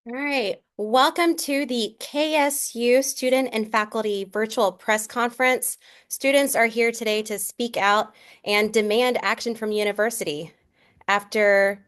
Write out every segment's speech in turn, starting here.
All right, welcome to the KSU Student and Faculty Virtual Press Conference. Students are here today to speak out and demand action from university. After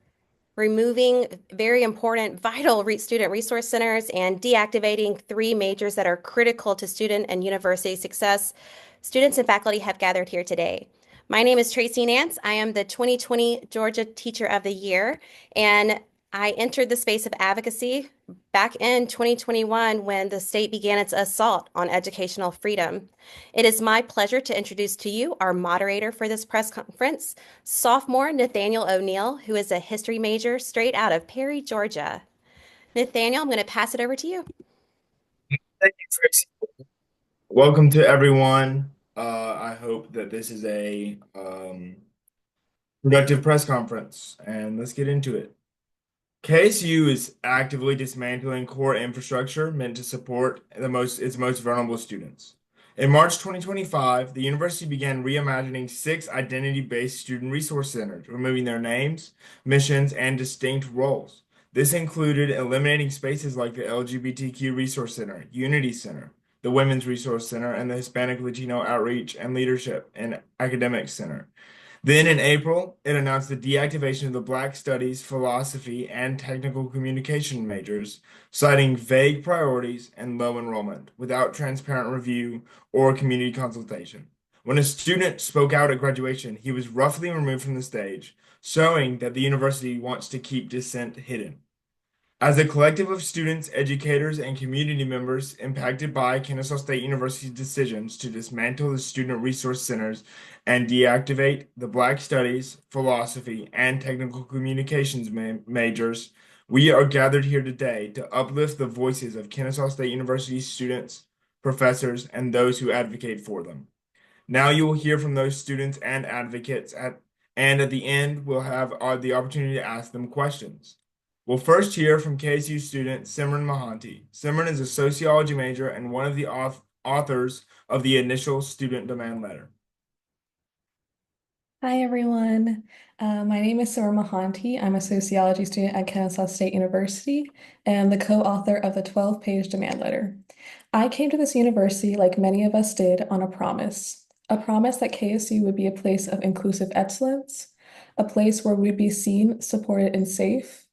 removing very important, vital student resource centers and deactivating three majors that are critical to student and university success, students and faculty have gathered here today. My name is Tracy Nance. I am the 2020 Georgia Teacher of the Year, and I entered the space of advocacy back in 2021 when the state began its assault on educational freedom. It is my pleasure to introduce to you our moderator for this press conference, sophomore Nathaniel O'Neill, who is a history major straight out of Perry, Georgia. Nathaniel, I'm going to pass it over to you. Thank you, Tracy. Welcome to everyone. I hope that this is a productive press conference, and let's get into it. KSU is actively dismantling core infrastructure meant to support its most vulnerable students. In March 2025, the university began reimagining six identity-based student resource centers, removing their names, missions, and distinct roles. This included eliminating spaces like the LGBTQ Resource Center, Unity Center, the Women's Resource Center, and the Hispanic Latino Outreach and Leadership and Academic Center. Then in April, it announced the deactivation of the Black Studies, Philosophy, and Technical Communication majors, citing vague priorities and low enrollment without transparent review or community consultation. When a student spoke out at graduation, he was roughly removed from the stage, showing that the university wants to keep dissent hidden. As a collective of students, educators, and community members impacted by Kennesaw State University's decisions to dismantle the student resource centers and deactivate the Black Studies, Philosophy, and Technical Communications majors, we are gathered here today to uplift the voices of Kennesaw State University's students, professors, and those who advocate for them. Now you will hear from those students and advocates, and at the end, we'll have the opportunity to ask them questions. We'll first hear from KSU student Simran Mahanti. Simran is a sociology major and one of the authors of the initial student demand letter. Hi, everyone. My name is Sarah Mahanti. I'm a sociology student at Kennesaw State University and the co-author of the 12-page demand letter. I came to this university, like many of us did, on a promise that KSU would be a place of inclusive excellence, a place where we'd be seen, supported, and safe,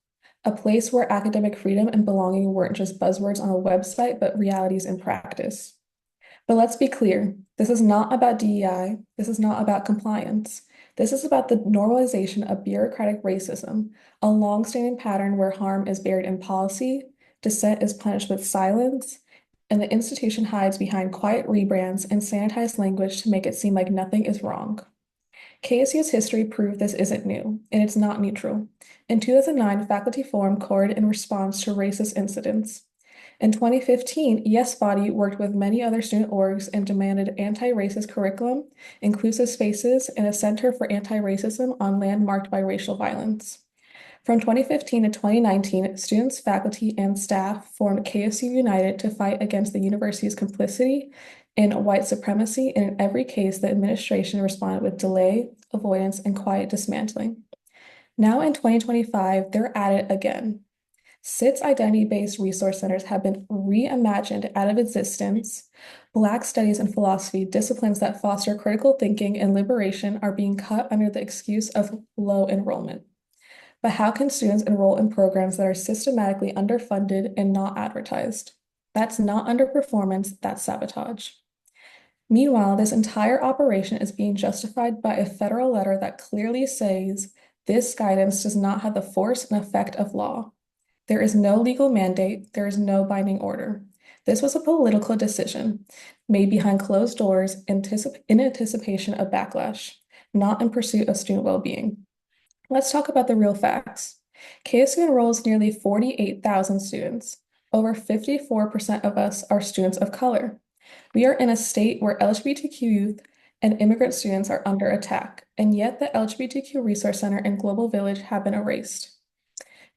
a place where academic freedom and belonging weren't just buzzwords on a website, but realities in practice. But let's be clear, this is not about DEI. This is not about compliance. This is about the normalization of bureaucratic racism, a longstanding pattern where harm is buried in policy, dissent is punished with silence, and the institution hides behind quiet rebrands and sanitized language to make it seem like nothing is wrong. KSU's history proved this isn't new, and it's not neutral. In 2009, faculty forum called in response to racist incidents. In 2015, ES Body worked with many other student orgs and demanded anti-racist curriculum, inclusive spaces, and a center for anti-racism on land marked by racial violence. From 2015 to 2019, students, faculty, and staff formed KSU United to fight against the university's complicity in white supremacy, and in every case, the administration responded with delay, avoidance, and quiet dismantling. Now in 2025, they're at it again. Six identity-based resource centers have been reimagined out of existence. Black studies and philosophy, disciplines that foster critical thinking and liberation, are being cut under the excuse of low enrollment. But how can students enroll in programs that are systematically underfunded and not advertised? That's not underperformance, that's sabotage. Meanwhile, this entire operation is being justified by a federal letter that clearly says this guidance does not have the force and effect of law. There is no legal mandate, there is no binding order. This was a political decision made behind closed doors in anticipation of backlash, not in pursuit of student well-being. Let's talk about the real facts. KSU enrolls nearly 48,000 students. Over 54% of us are students of color. We are in a state where LGBTQ youth and immigrant students are under attack, and yet the LGBTQ Resource Center and Global Village have been erased.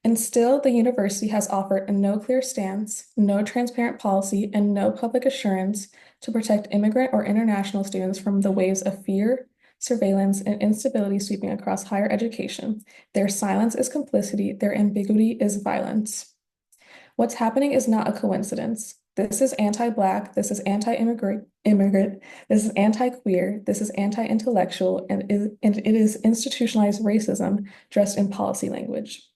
And still, the university has offered no clear stance, no transparent policy, and no public assurance to protect immigrant or international students from the waves of fear, surveillance, and instability sweeping across higher education. Their silence is complicity, their ambiguity is violence. What's happening is not a coincidence. This is anti-Black, this is anti-immigrant, this is anti-queer, this is anti-intellectual, and it is institutionalized racism dressed in policy language.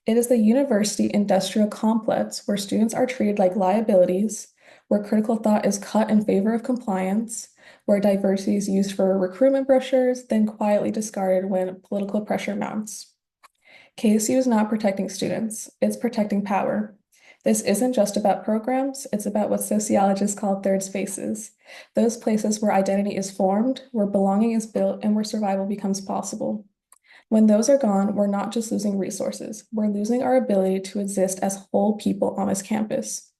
It is the university industrial complex where students are treated like liabilities, where critical thought is cut in favor of compliance, where diversity is used for recruitment brochures, then quietly discarded when political pressure mounts. KSU is not protecting students, it's protecting power. This isn't just about programs, it's about what sociologists call third spaces, those places where identity is formed, where belonging is built, and where survival becomes possible. When those are gone, we're not just losing resources, we're losing our ability to exist as whole people on this campus.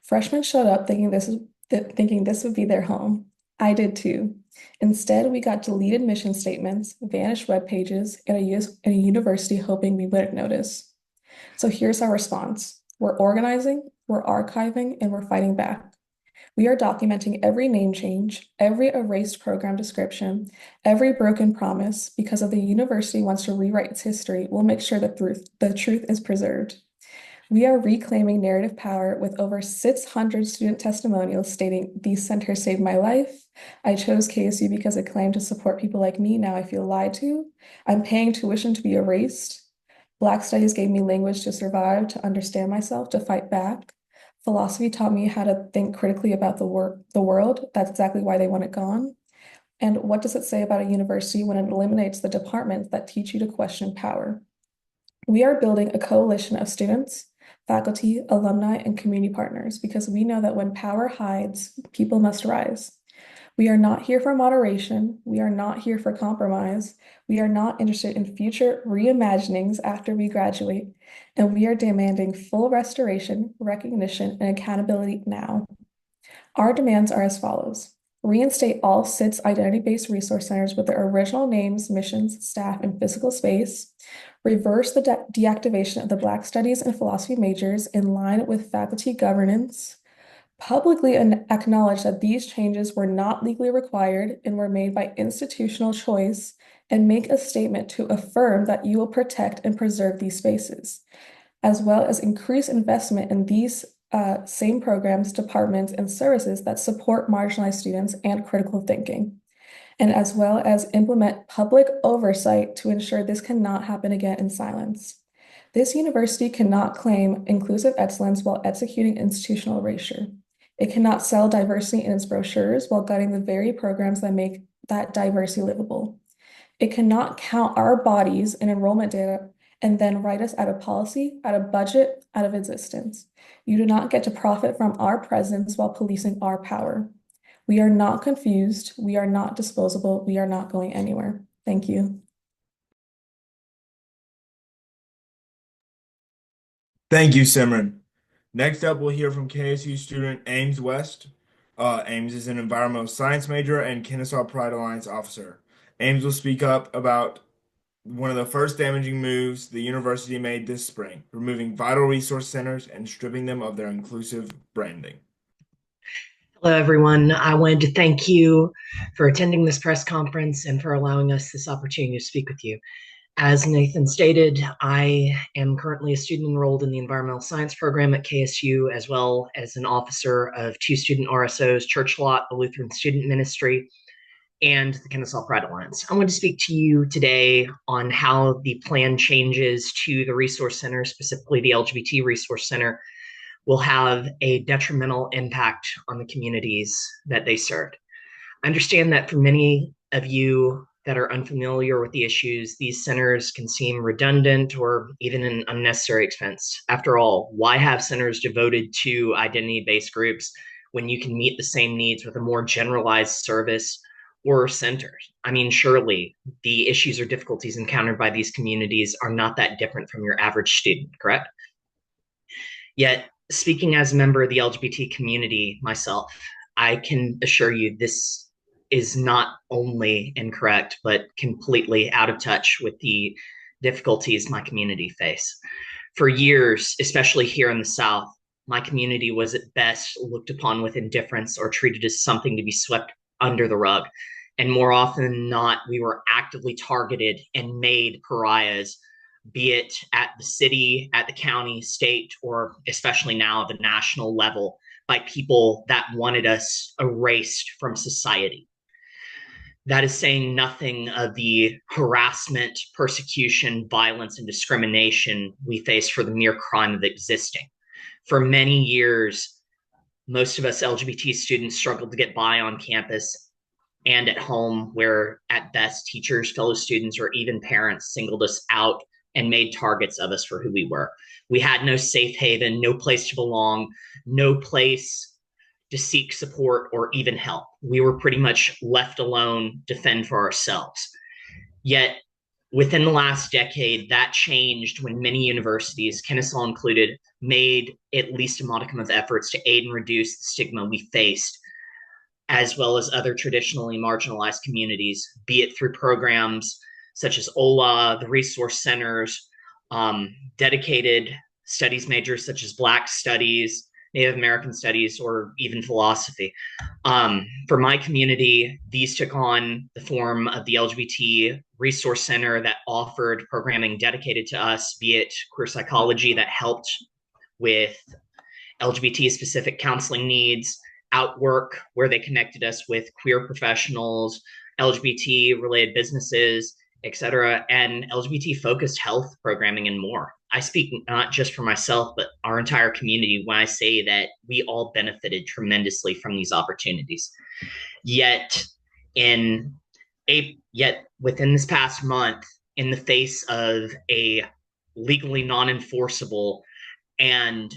Freshmen showed up thinking this would be their home. I did too. Instead, we got deleted mission statements, vanished web pages, and a university hoping we wouldn't notice. So here's our response. We're organizing, we're archiving, and we're fighting back. We are documenting every name change, every erased program description, every broken promise, because if the university wants to rewrite its history, we'll make sure the truth is preserved. We are reclaiming narrative power with over 600 student testimonials stating, "These centers saved my life. I chose KSU because it claimed to support people like me. Now I feel lied to. I'm paying tuition to be erased. Black studies gave me language to survive, to understand myself, to fight back. Philosophy taught me how to think critically about the world. That's exactly why they want it gone." And what does it say about a university when it eliminates the departments that teach you to question power? We are building a coalition of students, faculty, alumni, and community partners because we know that when power hides, people must rise. We are not here for moderation. We are not here for compromise. We are not interested in future reimaginings after we graduate. And we are demanding full restoration, recognition, and accountability now. Our demands are as follows. Reinstate all SIT's identity-based resource centers with their original names, missions, staff, and physical space. Reverse the deactivation of the Black Studies and Philosophy majors in line with faculty governance. Publicly acknowledge that these changes were not legally required and were made by institutional choice, and make a statement to affirm that you will protect and preserve these spaces, as well as increase investment in these same programs, departments, and services that support marginalized students and critical thinking, and as well as implement public oversight to ensure this cannot happen again in silence. This university cannot claim inclusive excellence while executing institutional erasure. It cannot sell diversity in its brochures while gutting the very programs that make that diversity livable. It cannot count our bodies in enrollment data and then write us out of policy, out of budget, out of existence. You do not get to profit from our presence while policing our power. We are not confused. We are not disposable. We are not going anywhere. Thank you. Thank you, Simran. Next up, we'll hear from KSU student Ames West. Ames is an environmental science major and Kennesaw Pride Alliance officer. Ames will speak up about one of the first damaging moves the university made this spring, removing vital resource centers and stripping them of their inclusive branding. Hello, everyone. I wanted to thank you for attending this press conference and for allowing us this opportunity to speak with you. As Nathan stated, I am currently a student enrolled in the environmental science program at KSU, as well as an officer of two student RSOs, Church Lot, the Lutheran Student Ministry, and the Kennesaw Pride Alliance. I want to speak to you today on how the plan changes to the resource center, specifically the LGBT Resource Center, will have a detrimental impact on the communities that they serve. I understand that for many of you that are unfamiliar with the issues, these centers can seem redundant or even an unnecessary expense. After all, why have centers devoted to identity-based groups when you can meet the same needs with a more generalized service or centers? I mean, surely the issues or difficulties encountered by these communities are not that different from your average student, correct? Yet, speaking as a member of the LGBT community myself, I can assure you this is not only incorrect, but completely out of touch with the difficulties my community face. For years, especially here in the South, my community was at best looked upon with indifference or treated as something to be swept under the rug. And more often than not, we were actively targeted and made pariahs be it at the city, at the county, state, or especially now the national level, by people that wanted us erased from society. That is saying nothing of the harassment, persecution, violence, and discrimination we face for the mere crime of existing. For many years, most of us LGBT students struggled to get by on campus and at home, where at best teachers, fellow students, or even parents singled us out and made targets of us for who we were. We had no safe haven, no place to belong, no place to seek support or even help. We were pretty much left alone to fend for ourselves. Yet, within the last decade, that changed when many universities, Kennesaw included, made at least a modicum of efforts to aid and reduce the stigma we faced, as well as other traditionally marginalized communities, be it through programs such as OLA, the resource centers, dedicated studies majors such as Black Studies, Native American Studies, or even philosophy. For my community, these took on the form of the LGBT Resource Center that offered programming dedicated to us, be it queer psychology that helped with LGBT specific counseling needs, Outwork, where they connected us with queer professionals, LGBT related businesses, etc., and LGBT focused health programming and more. I speak not just for myself, but our entire community when I say that we all benefited tremendously from these opportunities. Yet, within this past month, in the face of a legally non-enforceable and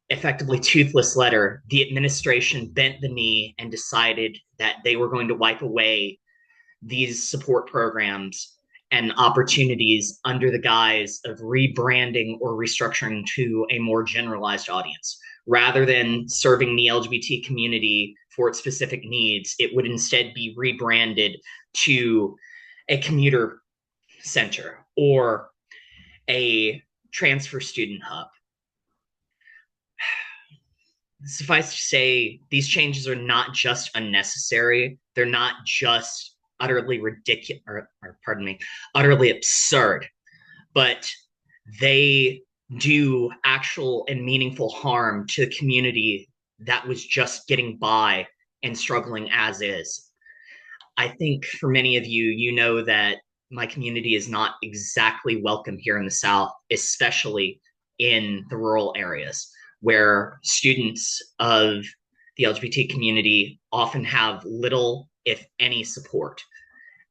effectively toothless letter, the administration bent the knee and decided that they were going to wipe away these support programs and opportunities under the guise of rebranding or restructuring to a more generalized audience. Rather than serving the LGBT community for its specific needs, it would instead be rebranded to a commuter center or a transfer student hub. Suffice to say, these changes are not just unnecessary, they're not just utterly ridiculous, utterly absurd, but they do actual and meaningful harm to the community that was just getting by and struggling as is. I think for many of you, you know that my community is not exactly welcome here in the South, especially in the rural areas where students of the LGBT community often have little, if any, support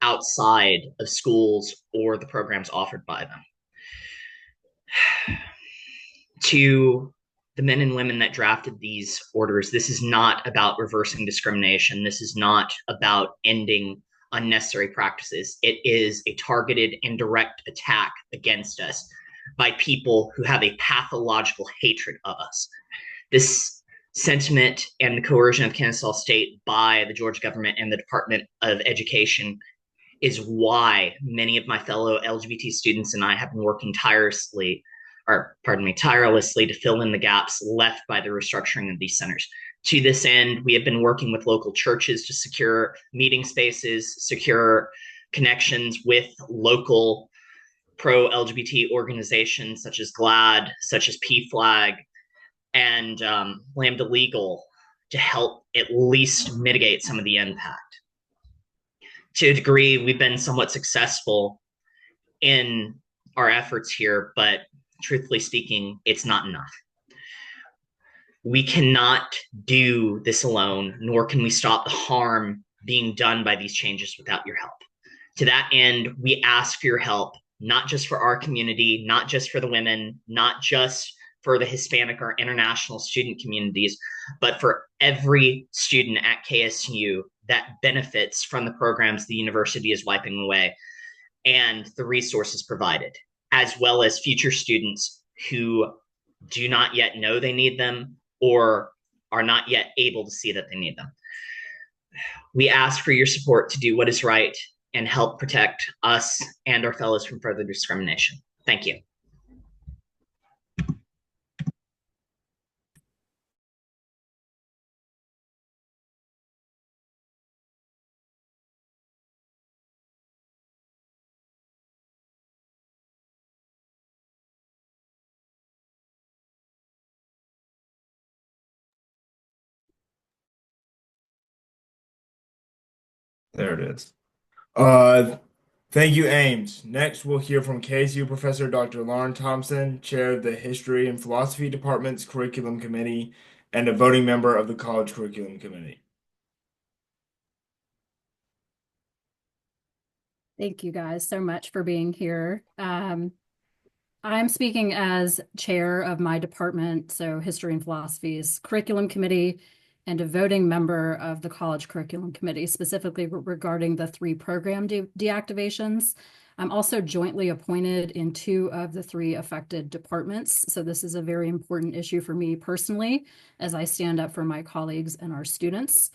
outside of schools or the programs offered by them. To the men and women that drafted these orders, this is not about reversing discrimination. This is not about ending unnecessary practices. It is a targeted and direct attack against us by people who have a pathological hatred of us. This sentiment and the coercion of Kennesaw State by the Georgia government and the Department of Education is why many of my fellow LGBT students and I have been working tirelessly to fill in the gaps left by the restructuring of these centers. To this end, we have been working with local churches to secure meeting spaces, secure connections with local pro-LGBT organizations such as GLAAD, such as PFLAG, and Lambda Legal to help at least mitigate some of the impact. To a degree, we've been somewhat successful in our efforts here, but truthfully speaking, it's not enough. We cannot do this alone, nor can we stop the harm being done by these changes without your help. To that end, we ask for your help, not just for our community, not just for the women, not just for the Hispanic or international student communities, but for every student at KSU that benefits from the programs the university is wiping away and the resources provided, as well as future students who do not yet know they need them or are not yet able to see that they need them. We ask for your support to do what is right and help protect us and our fellows from further discrimination. Thank you. There it is. Uh, Thank you, Ames. Next, we'll hear from KSU Professor Dr. Lauren Thompson, Chair of the History and Philosophy Department's Curriculum Committee and a voting member of the College Curriculum Committee. Thank you guys so much for being here. I'm speaking as chair of my department, so History and Philosophy's Curriculum Committee, and a voting member of the College Curriculum Committee, specifically regarding the 3 program deactivations. I'm also jointly appointed in 2 of the 3 affected departments, so this is a very important issue for me personally as I stand up for my colleagues and our students.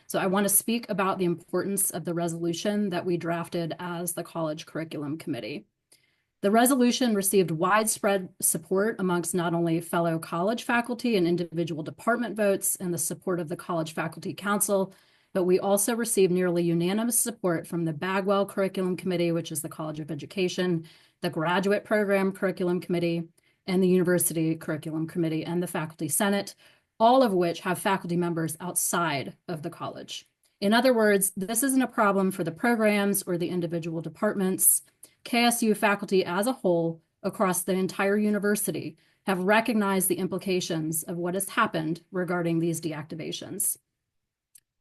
So I want to speak about the importance of the resolution that we drafted as the College Curriculum Committee. The resolution received widespread support amongst not only fellow college faculty and individual department votes and the support of the College Faculty Council, but we also received nearly unanimous support from the Bagwell Curriculum Committee, which is the College of Education, the Graduate Program Curriculum Committee, and the University Curriculum Committee and the Faculty Senate, all of which have faculty members outside of the college. In other words, this isn't a problem for the programs or the individual departments. KSU faculty as a whole across the entire university have recognized the implications of what has happened regarding these deactivations.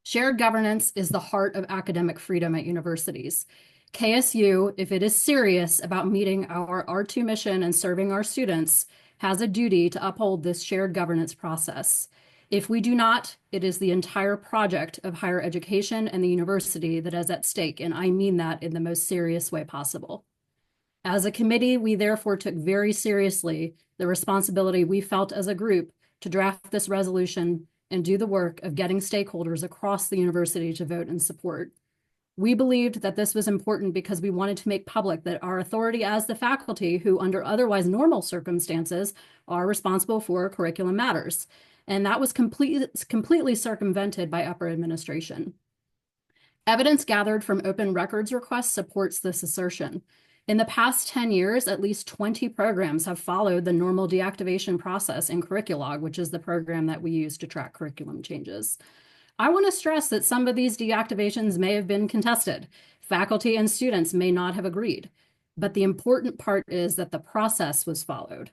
Shared governance is the heart of academic freedom at universities. KSU, if it is serious about meeting our R2 mission and serving our students, has a duty to uphold this shared governance process. If we do not, it is the entire project of higher education and the university that is at stake, and I mean that in the most serious way possible. As a committee, we therefore took very seriously the responsibility we felt as a group to draft this resolution and do the work of getting stakeholders across the university to vote and support. We believed that this was important because we wanted to make public that our authority as the faculty, who under otherwise normal circumstances are responsible for curriculum matters. And that was completely circumvented by upper administration. Evidence gathered from open records requests supports this assertion. In the past 10 years, at least 20 programs have followed the normal deactivation process in Curriculog, which is the program that we use to track curriculum changes. I want to stress that some of these deactivations may have been contested. Faculty and students may not have agreed. But the important part is that the process was followed.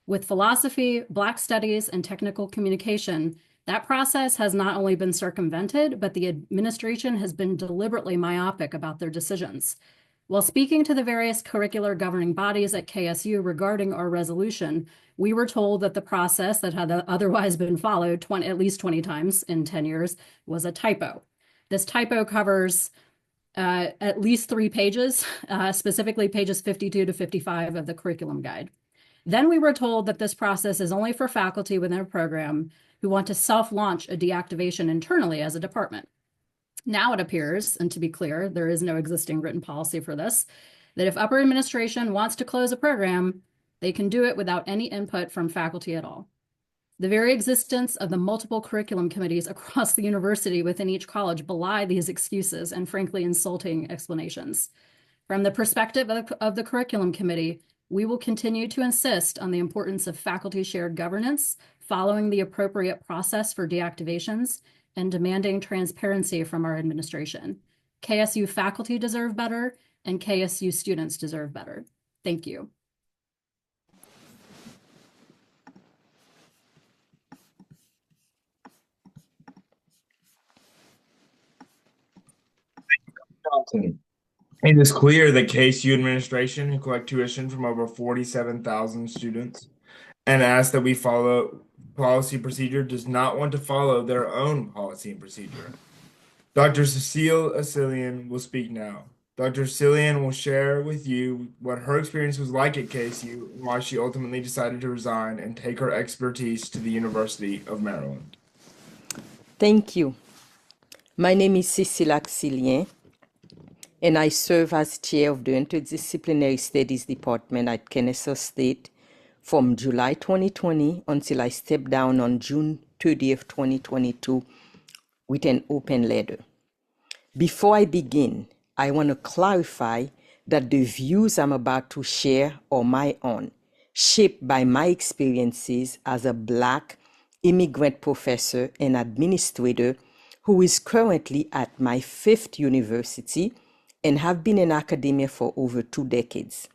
With philosophy, Black studies, and technical communication, that process has not only been circumvented, but the administration has been deliberately myopic about their decisions. While speaking to the various curricular governing bodies at KSU regarding our resolution, we were told that the process that had otherwise been followed at least 20 times in 10 years was a typo. This typo covers at least 3 pages, specifically pages 52 to 55 of the curriculum guide. Then we were told that this process is only for faculty within a program who want to self-launch a deactivation internally as a department. Now it appears, and to be clear, there is no existing written policy for this, that if upper administration wants to close a program, they can do it without any input from faculty at all. The very existence of the multiple curriculum committees across the university within each college belie these excuses and frankly insulting explanations. From the perspective of the curriculum committee, we will continue to insist on the importance of faculty shared governance, following the appropriate process for deactivations, and demanding transparency from our administration. KSU faculty deserve better, and KSU students deserve better. Thank you. It is clear that KSU administration, who collect tuition from over 47,000 students, and ask that we follow policy procedure, does not want to follow their own policy and procedure. Dr. Cecile Asilian will speak now. Dr. Asilian will share with you what her experience was like at KSU and why she ultimately decided to resign and take her expertise to the University of Maryland. Thank you. My name is Cecile Asilian, and I serve as chair of the Interdisciplinary Studies Department at Kennesaw State from July 2020 until I stepped down on June 30th, 2022 with an open letter. Before I begin, I want to clarify that the views I'm about to share are my own, shaped by my experiences as a Black immigrant professor and administrator who is currently at my 5th university and have been in academia for over 2 decades.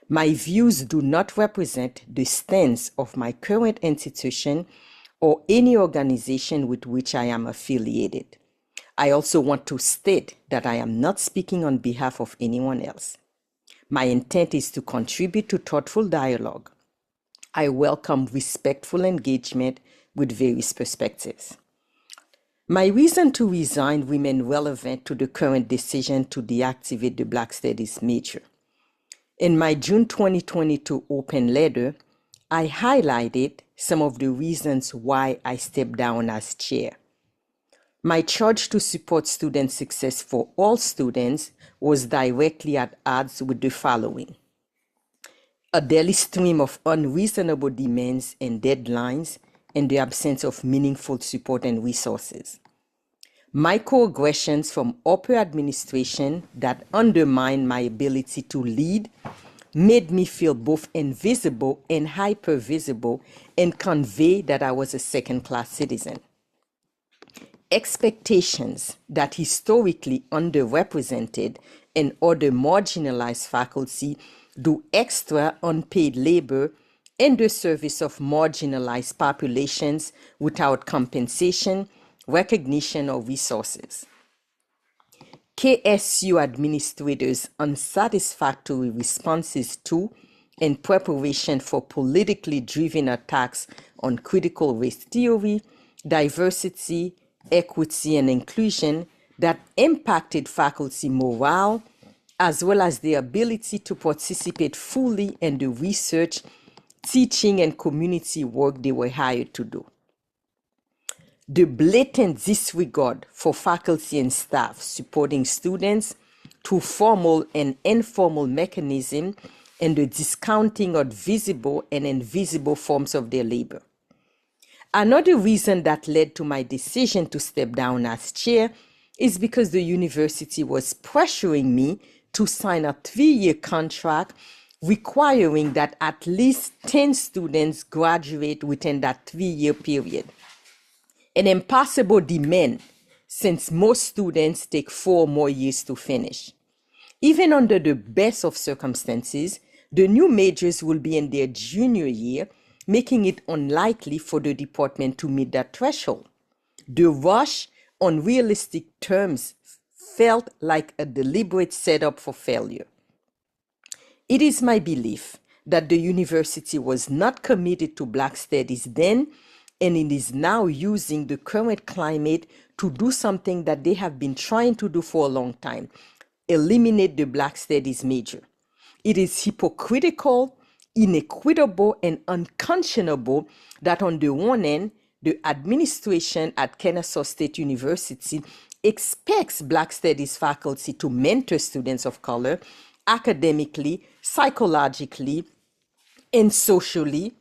My views do not represent the stance of my current institution or any organization with which I am affiliated. I also want to state that I am not speaking on behalf of anyone else. My intent is to contribute to thoughtful dialogue. I welcome respectful engagement with various perspectives. My reason to resign remains relevant to the current decision to deactivate the Black Studies major. In my June 2022 open letter, I highlighted some of the reasons why I stepped down as chair. My charge to support student success for all students was directly at odds with the following: a daily stream of unreasonable demands and deadlines, and the absence of meaningful support and resources. Microaggressions from upper administration that undermined my ability to lead made me feel both invisible and hypervisible and convey that I was a second-class citizen. Expectations that historically underrepresented and other marginalized faculty do extra unpaid labor in the service of marginalized populations without compensation, recognition, or resources. KSU administrators' unsatisfactory responses to and preparation for politically driven attacks on critical race theory, diversity, equity, and inclusion that impacted faculty morale, as well as their ability to participate fully in the research, teaching, and community work they were hired to do. The blatant disregard for faculty and staff supporting students through formal and informal mechanisms, and the discounting of visible and invisible forms of their labor. Another reason that led to my decision to step down as chair is because the university was pressuring me to sign a 3-year contract requiring that at least 10 students graduate within that 3-year period. An impossible demand, since most students take 4 more years to finish. Even under the best of circumstances, the new majors will be in their junior year, making it unlikely for the department to meet that threshold. The rush, on realistic terms, felt like a deliberate setup for failure. It is my belief that the university was not committed to Black Studies then, and it is now using the current climate to do something that they have been trying to do for a long time: eliminate the Black Studies major. It is hypocritical, inequitable, and unconscionable that on the one hand, the administration at Kennesaw State University expects Black Studies faculty to mentor students of color academically, psychologically, and socially,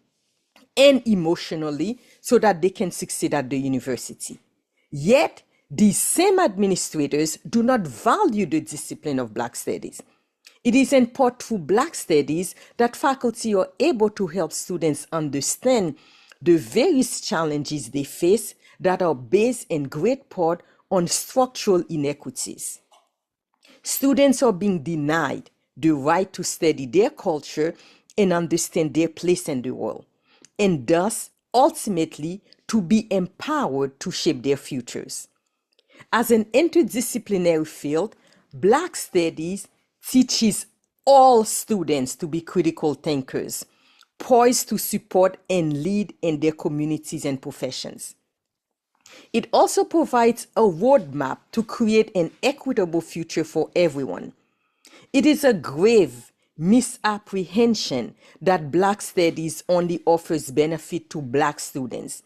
and emotionally, so that they can succeed at the university. Yet, these same administrators do not value the discipline of Black Studies. It is in part through Black Studies that faculty are able to help students understand the various challenges they face that are based in great part on structural inequities. Students are being denied the right to study their culture and understand their place in the world, and thus, ultimately, to be empowered to shape their futures. As an interdisciplinary field, Black Studies teaches all students to be critical thinkers, poised to support and lead in their communities and professions. It also provides a roadmap to create an equitable future for everyone. It is a grave misapprehension that Black Studies only offers benefit to Black students.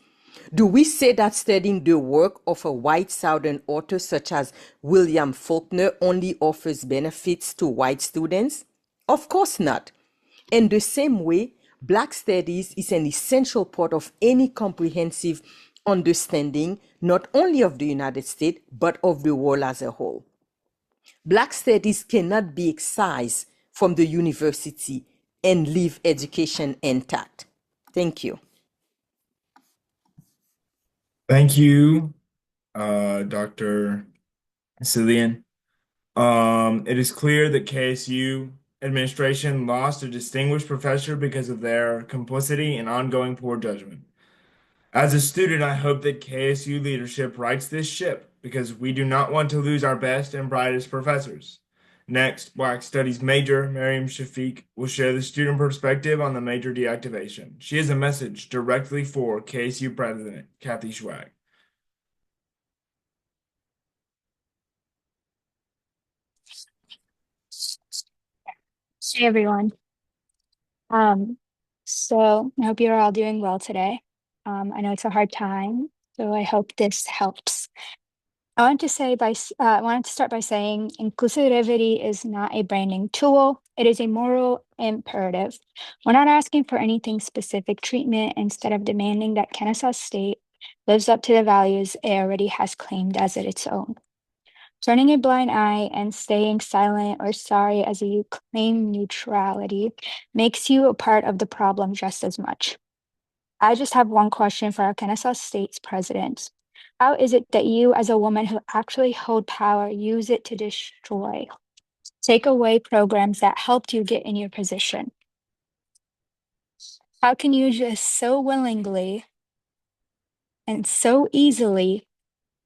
Do we say that studying the work of a white Southern author such as William Faulkner only offers benefits to white students? Of course not. In the same way, Black Studies is an essential part of any comprehensive understanding, not only of the United States, but of the world as a whole. Black Studies cannot be excised from the university and leave education intact. Thank you. Thank you, Dr. Cillian. It is clear that KSU administration lost a distinguished professor because of their complicity and ongoing poor judgment. As a student, I hope that KSU leadership rights this ship because we do not want to lose our best and brightest professors. Next, Black Studies major Miriam Shafiq will share the student perspective on the major deactivation. She has a message directly for KSU President Kathy Schwag. Hey everyone. Um, so I hope you're all doing well today. I know it's a hard time, so I hope this helps. I wanted to start by saying inclusivity is not a branding tool. It is a moral imperative. We're not asking for anything specific treatment instead of demanding that Kennesaw State lives up to the values it already has claimed as its own. Turning a blind eye and staying silent or sorry as you claim neutrality makes you a part of the problem just as much. I just have one question for our Kennesaw State's president. How is it that you, as a woman who actually hold power, use it to destroy, take away programs that helped you get in your position? How can you just so willingly and so easily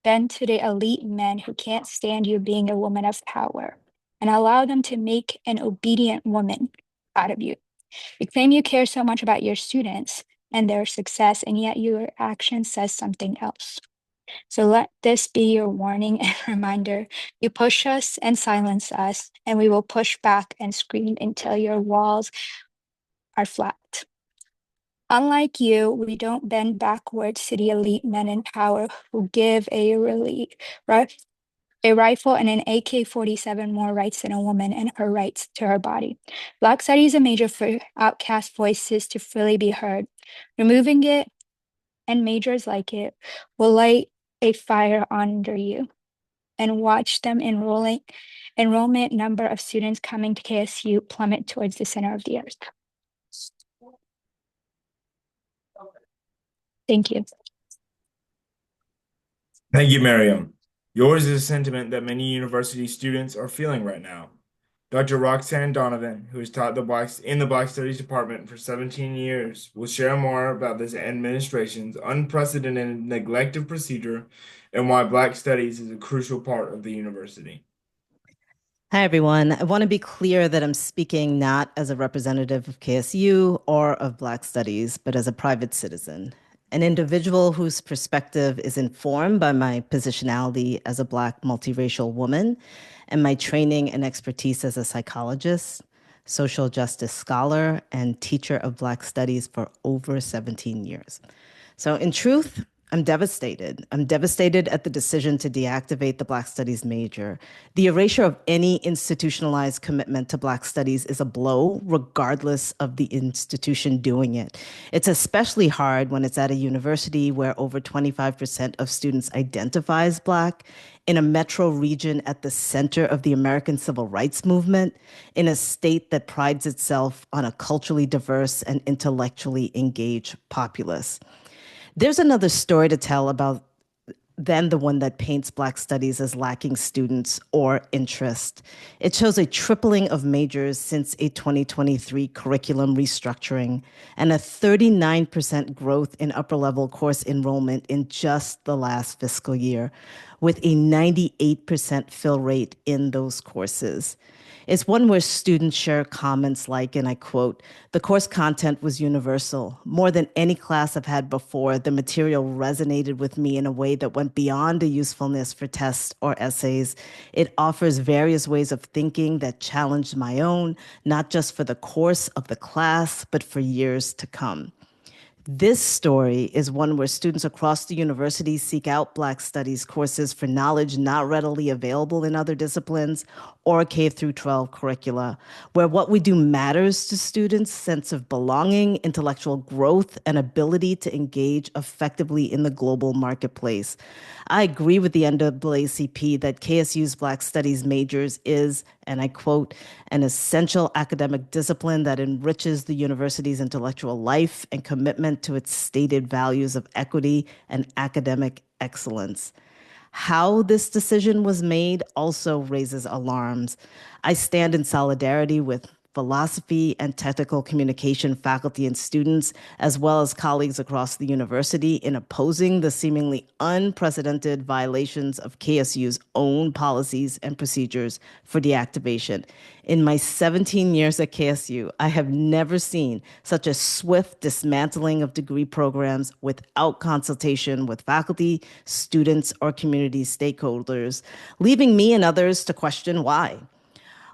bend to the elite men who can't stand you being a woman of power and allow them to make an obedient woman out of you? You claim you care so much about your students and their success, and yet your action says something else. So let this be your warning and reminder. You push us and silence us, and we will push back and scream until your walls are flat. Unlike you, we don't bend backwards to the elite men in power who give a rifle and an AK-47 more rights than a woman and her rights to her body. Black Study is a major for outcast voices to fully be heard. Removing it and majors like it will light a fire under you and watch them enrollment number of students coming to KSU plummet towards the center of the earth. Thank you. Thank you, Miriam. Yours is a sentiment that many university students are feeling right now. Dr. Roxanne Donovan, who has taught in the Black Studies Department for 17 years, will share more about this administration's unprecedented neglect of procedure and why Black Studies is a crucial part of the university. Hi, everyone. I want to be clear that I'm speaking not as a representative of KSU or of Black Studies, but as a private citizen, an individual whose perspective is informed by my positionality as a Black multiracial woman and my training and expertise as a psychologist, social justice scholar, and teacher of Black Studies for over 17 years. So in truth, I'm devastated. I'm devastated at the decision to deactivate the Black Studies major. The erasure of any institutionalized commitment to Black Studies is a blow, regardless of the institution doing it. It's especially hard when it's at a university where over 25% of students identify as Black, in a metro region at the center of the American Civil Rights Movement, in a state that prides itself on a culturally diverse and intellectually engaged populace. There's another story to tell about than the one that paints Black Studies as lacking students or interest. It shows a tripling of majors since a 2023 curriculum restructuring and a 39% growth in upper-level course enrollment in just the last fiscal year, with a 98% fill rate in those courses. It's one where students share comments like, and I quote, "The course content was universal. More than any class I've had before, the material resonated with me in a way that went beyond a usefulness for tests or essays. It offers various ways of thinking that challenged my own, not just for the course of the class, but for years to come." This story is one where students across the university seek out Black Studies courses for knowledge not readily available in other disciplines or K through 12 curricula, where what we do matters to students' sense of belonging, intellectual growth, and ability to engage effectively in the global marketplace. I agree with the NAACP that KSU's Black Studies majors is, and I quote, "an essential academic discipline that enriches the university's intellectual life and commitment to its stated values of equity and academic excellence." How this decision was made also raises alarms. I stand in solidarity with philosophy and technical communication faculty and students, as well as colleagues across the university, in opposing the seemingly unprecedented violations of KSU's own policies and procedures for deactivation. In my 17 years at KSU, I have never seen such a swift dismantling of degree programs without consultation with faculty, students, or community stakeholders, leaving me and others to question why.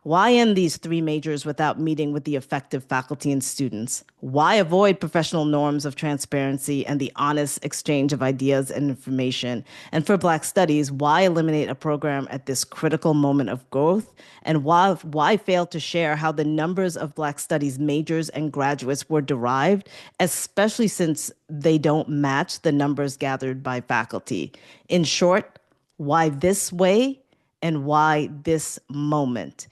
Why end these three majors without meeting with the effective faculty and students? Why avoid professional norms of transparency and the honest exchange of ideas and information? And for Black Studies, why eliminate a program at this critical moment of growth? And why fail to share how the numbers of Black Studies majors and graduates were derived, especially since they don't match the numbers gathered by faculty? In short, why this way and why this moment?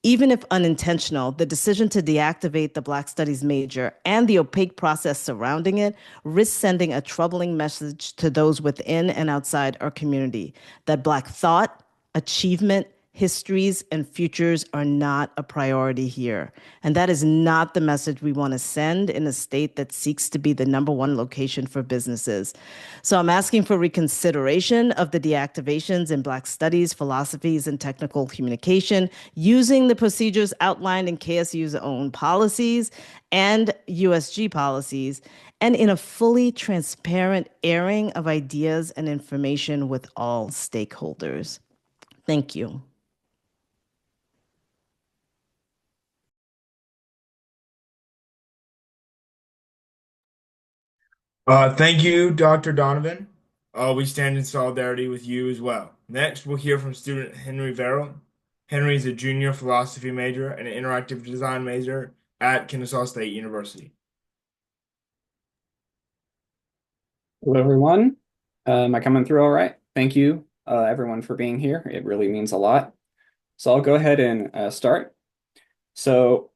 Even if unintentional, the decision to deactivate the Black Studies major and the opaque process surrounding it risks sending a troubling message to those within and outside our community that Black thought, achievement, histories, and futures are not a priority here. And that is not the message we want to send in a state that seeks to be the #1 location for businesses. So I'm asking for reconsideration of the deactivations in Black Studies, philosophies, and technical communication using the procedures outlined in KSU's own policies and USG policies, and in a fully transparent airing of ideas and information with all stakeholders. Thank you. Thank you, Dr. Donovan. We stand in solidarity with you as well. Next, we'll hear from student Henry Verrill. Henry is a junior philosophy major and an interactive design major at Kennesaw State University. Hello, everyone. Am I coming through all right? Thank you, everyone, for being here. It really means a lot. So I'll go ahead and start. So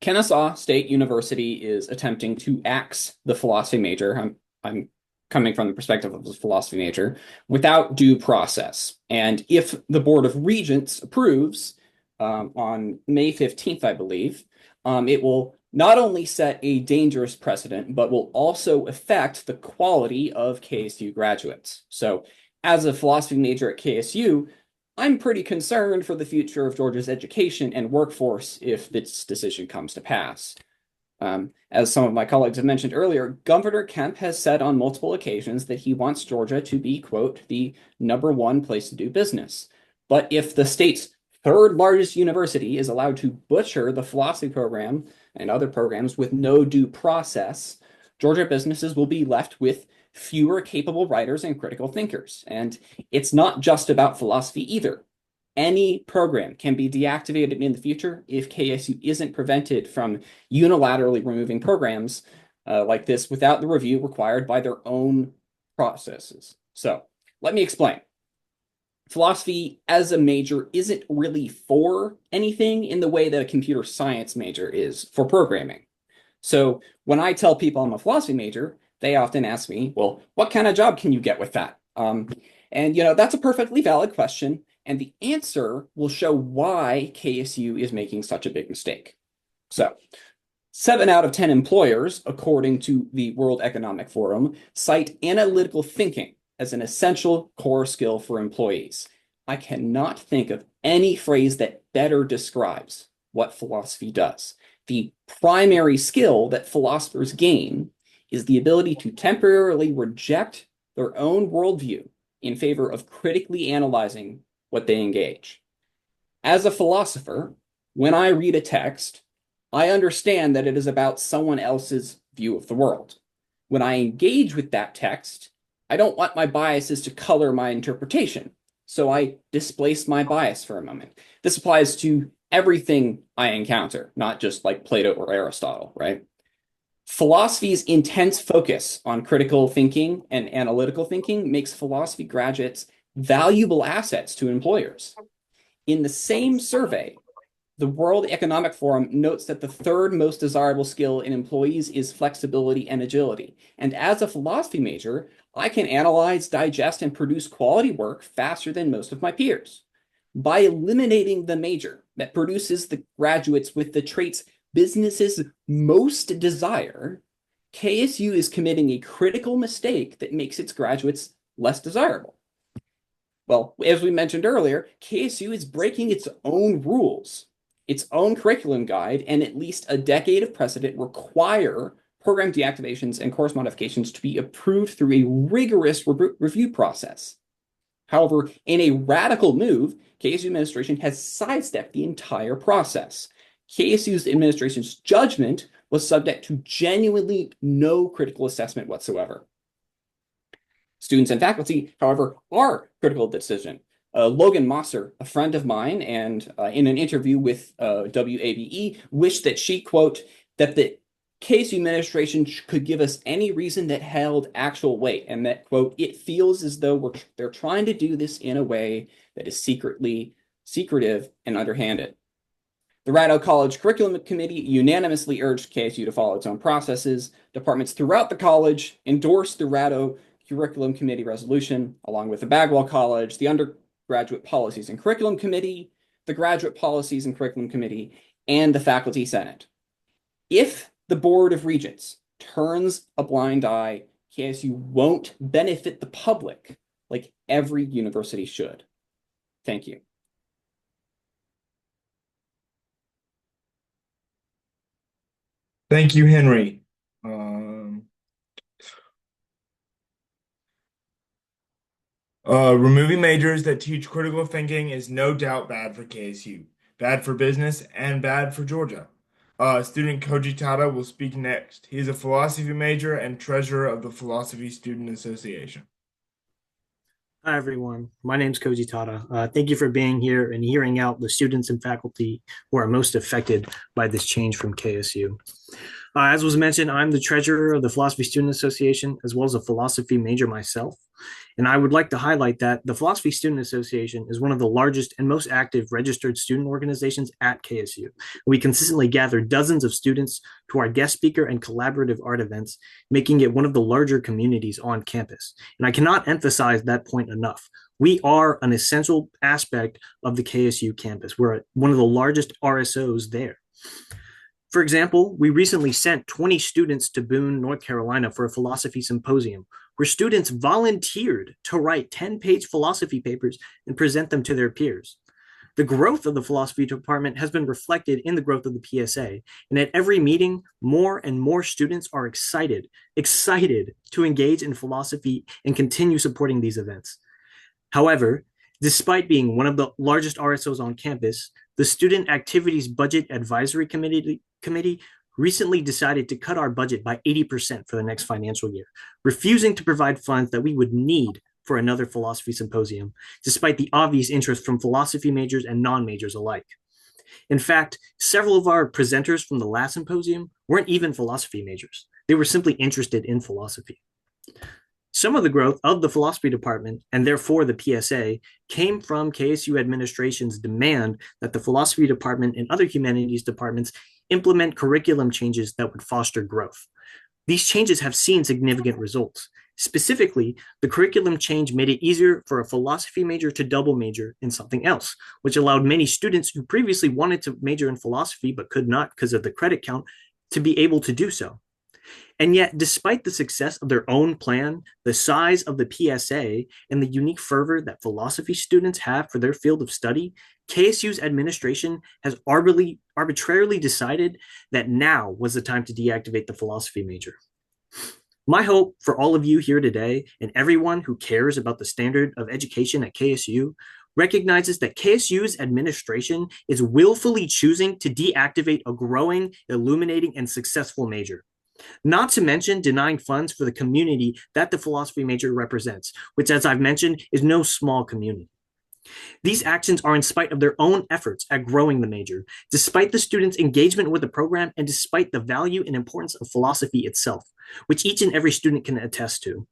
Kennesaw State University is attempting to axe the philosophy major. I'm coming from the perspective of a philosophy major without due process. And if the Board of Regents approves on May 15th, I believe, it will not only set a dangerous precedent, but will also affect the quality of KSU graduates. So as a philosophy major at KSU, I'm pretty concerned for the future of Georgia's education and workforce if this decision comes to pass. As some of my colleagues have mentioned earlier, Governor Kemp has said on multiple occasions that he wants Georgia to be, quote, the #1 place to do business. But if the state's third largest university is allowed to butcher the philosophy program and other programs with no due process, Georgia businesses will be left with fewer capable writers and critical thinkers. And it's not just about philosophy either. Any program can be deactivated in the future if KSU isn't prevented from unilaterally removing programs like this without the review required by their own processes. So let me explain. Philosophy as a major isn't really for anything in the way that a computer science major is for programming. So when I tell people I'm a philosophy major, they often ask me, well, what kind of job can you get with that? And that's a perfectly valid question. And the answer will show why KSU is making such a big mistake. So 7 out of 10 employers, according to the World Economic Forum, cite analytical thinking as an essential core skill for employees. I cannot think of any phrase that better describes what philosophy does. The primary skill that philosophers gain is the ability to temporarily reject their own worldview in favor of critically analyzing what they engage. As a philosopher, when I read a text, I understand that it is about someone else's view of the world. When I engage with that text, I don't want my biases to color my interpretation, so I displace my bias for a moment. This applies to everything I encounter, not just like Plato or Aristotle, right? Philosophy's intense focus on critical thinking and analytical thinking makes philosophy graduates valuable assets to employers. In the same survey, the World Economic Forum notes that the third most desirable skill in employees is flexibility and agility. And as a philosophy major, I can analyze, digest, and produce quality work faster than most of my peers. By eliminating the major that produces the graduates with the traits businesses most desire, KSU is committing a critical mistake that makes its graduates less desirable. Well, as we mentioned earlier, KSU is breaking its own rules. Its own curriculum guide and at least a decade of precedent require program deactivations and course modifications to be approved through a rigorous review process. However, in a radical move, KSU administration has sidestepped the entire process. KSU's administration's judgment was subject to genuinely no critical assessment whatsoever. Students and faculty, however, are critical of the decision. Logan Mosser, a friend of mine, and in an interview with WABE, wished that she, quote, that the KSU administration could give us any reason that held actual weight, and that, quote, it feels as though they're trying to do this in a way that is secretive and underhanded. The Rado College Curriculum Committee unanimously urged KSU to follow its own processes. Departments throughout the college endorsed the Rado Curriculum Committee resolution, along with the Bagwell College, the Undergraduate Policies and Curriculum Committee, the Graduate Policies and Curriculum Committee, and the Faculty Senate. If the Board of Regents turns a blind eye, KSU won't benefit the public like every university should. Thank you. Thank you, Henry. Removing majors that teach critical thinking is no doubt bad for KSU, bad for business, and bad for Georgia. Student Koji Tada will speak next. He is a philosophy major and treasurer of the Philosophy Student Association. Hi, everyone. My name is Koji Tada. Thank you for being here and hearing out the students and faculty who are most affected by this change from KSU. As was mentioned, I'm the treasurer of the Philosophy Student Association, as well as a philosophy major myself. And I would like to highlight that the Philosophy Student Association is one of the largest and most active registered student organizations at KSU. We consistently gather dozens of students to our guest speaker and collaborative art events, making it one of the larger communities on campus. And I cannot emphasize that point enough. We are an essential aspect of the KSU campus. We're one of the largest RSOs there. For example, we recently sent 20 students to Boone, North Carolina for a philosophy symposium, where students volunteered to write 10-page philosophy papers and present them to their peers. The growth of the philosophy department has been reflected in the growth of the PSA, and at every meeting, more and more students are excited to engage in philosophy and continue supporting these events. However, despite being one of the largest RSOs on campus, the Student Activities Budget Advisory Committee recently decided to cut our budget by 80% for the next financial year, refusing to provide funds that we would need for another philosophy symposium, despite the obvious interest from philosophy majors and non-majors alike. In fact, several of our presenters from the last symposium weren't even philosophy majors. They were simply interested in philosophy. Some of the growth of the philosophy department, and therefore the PSA, came from KSU administration's demand that the philosophy department and other humanities departments implement curriculum changes that would foster growth. These changes have seen significant results. Specifically, the curriculum change made it easier for a philosophy major to double major in something else, which allowed many students who previously wanted to major in philosophy but could not because of the credit count to be able to do so. And yet, despite the success of their own plan, the size of the PSA, and the unique fervor that philosophy students have for their field of study, KSU's administration has arbitrarily decided that now was the time to deactivate the philosophy major. My hope for all of you here today and everyone who cares about the standard of education at KSU recognizes that KSU's administration is willfully choosing to deactivate a growing, illuminating, and successful major. Not to mention denying funds for the community that the philosophy major represents, which, as I've mentioned, is no small community. These actions are in spite of their own efforts at growing the major, despite the students' engagement with the program, and despite the value and importance of philosophy itself, which each and every student can attest to.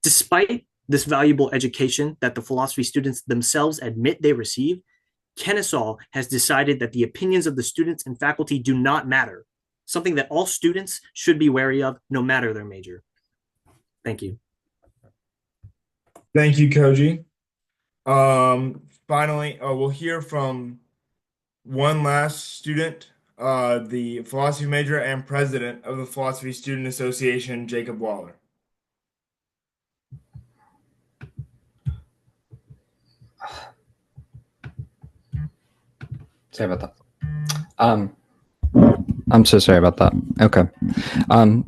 Despite this valuable education that the philosophy students themselves admit they receive, Kennesaw has decided that the opinions of the students and faculty do not matter, something that all students should be wary of no matter their major. Thank you. Thank you, Koji. Finally, we'll hear from one last student, the philosophy major and president of the Philosophy Student Association, Jacob Waller. Sorry about that. I'm so sorry about that. Okay.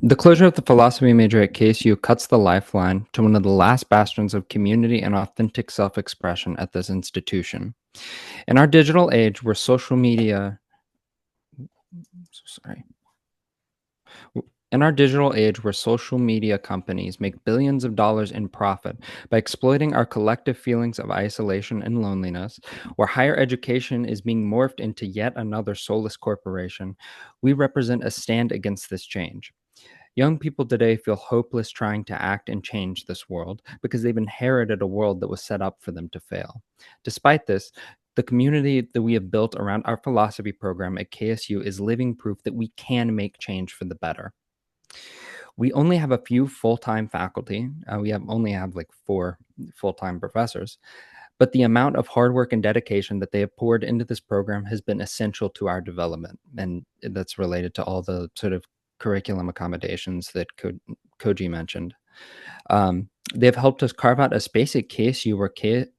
The closure of the philosophy major at KSU cuts the lifeline to one of the last bastions of community and authentic self-expression at this institution. In our digital age where social media sorry. In our digital age where social media companies make billions of dollars in profit by exploiting our collective feelings of isolation and loneliness, where higher education is being morphed into yet another soulless corporation, we represent a stand against this change. Young people today feel hopeless trying to act and change this world because they've inherited a world that was set up for them to fail. Despite this, the community that we have built around our philosophy program at KSU is living proof that we can make change for the better. We only have a few full-time faculty. Only have like 4 full-time professors, but the amount of hard work and dedication that they have poured into this program has been essential to our development, and that's related to all the sort of curriculum accommodations that Koji mentioned. They've helped us carve out a space at KSU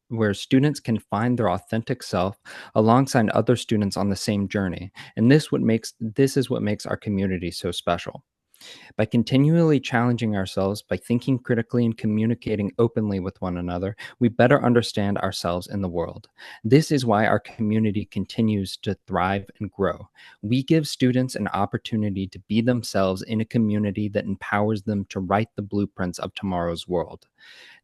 where students can find their authentic self alongside other students on the same journey, and this is what makes our community so special. By continually challenging ourselves, by thinking critically and communicating openly with one another, we better understand ourselves in the world. This is why our community continues to thrive and grow. We give students an opportunity to be themselves in a community that empowers them to write the blueprints of tomorrow's world.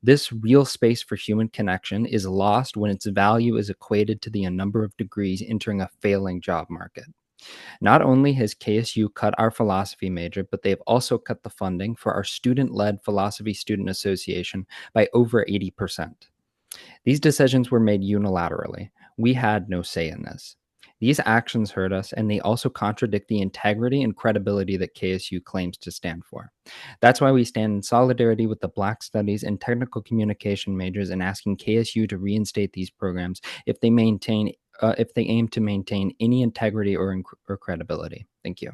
This real space for human connection is lost when its value is equated to the number of degrees entering a failing job market. Not only has KSU cut our philosophy major, but they've also cut the funding for our student-led Philosophy Student Association by over 80%. These decisions were made unilaterally. We had no say in this. These actions hurt us, and they also contradict the integrity and credibility that KSU claims to stand for. That's why we stand in solidarity with the Black Studies and Technical Communication majors in asking KSU to reinstate these programs if they aim to maintain any integrity or credibility. Thank you.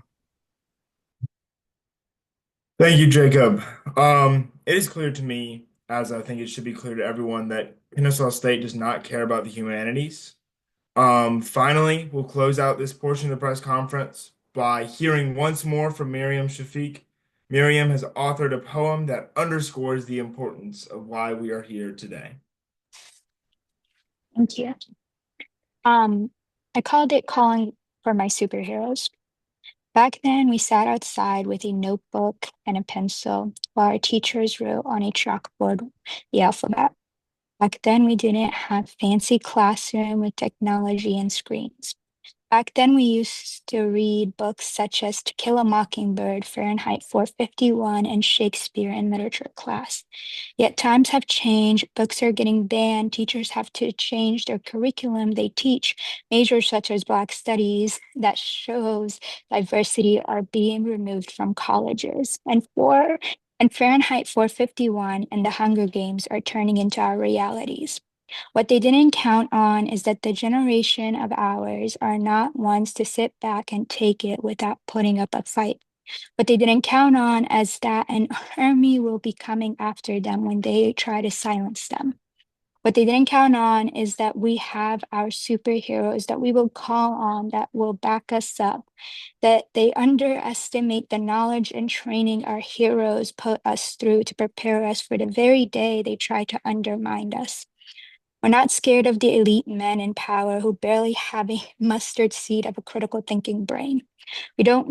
Thank you, Jacob. It is clear to me, as I think it should be clear to everyone, that Kennesaw State does not care about the humanities. Finally, we'll close out this portion of the press conference by hearing once more from Miriam Shafiq. Miriam has authored a poem that underscores the importance of why we are here today. Thank you. I called it Calling for My Superheroes. Back then, we sat outside with a notebook and a pencil while our teachers wrote on a chalkboard the alphabet. Back then, we didn't have fancy classroom with technology and screens. Back then, we used to read books such as To Kill a Mockingbird, Fahrenheit 451, and Shakespeare in literature class. Yet times have changed, books are getting banned, teachers have to change their curriculum they teach. Majors such as Black Studies that shows diversity are being removed from colleges. And Fahrenheit 451 and the Hunger Games are turning into our realities. What they didn't count on is that the generation of ours are not ones to sit back and take it without putting up a fight. What they didn't count on is that an army will be coming after them when they try to silence them. What they didn't count on is that we have our superheroes that we will call on that will back us up, that they underestimate the knowledge and training our heroes put us through to prepare us for the very day they try to undermine us. We're not scared of the elite men in power who barely have a mustard seed of a critical thinking brain. We don't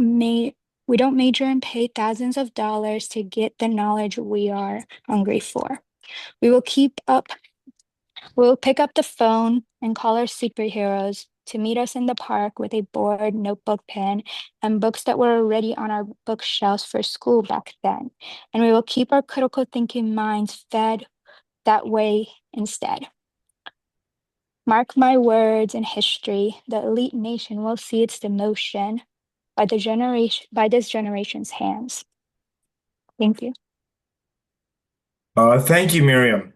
major and pay thousands of dollars to get the knowledge we are hungry for. We will pick up the phone and call our superheroes to meet us in the park with a board, notebook, pen, and books that were already on our bookshelves for school back then. And we will keep our critical thinking minds fed that way instead. Mark my words in history, the elite nation will see its demotion by this generation's hands. Thank you. Thank you, Miriam.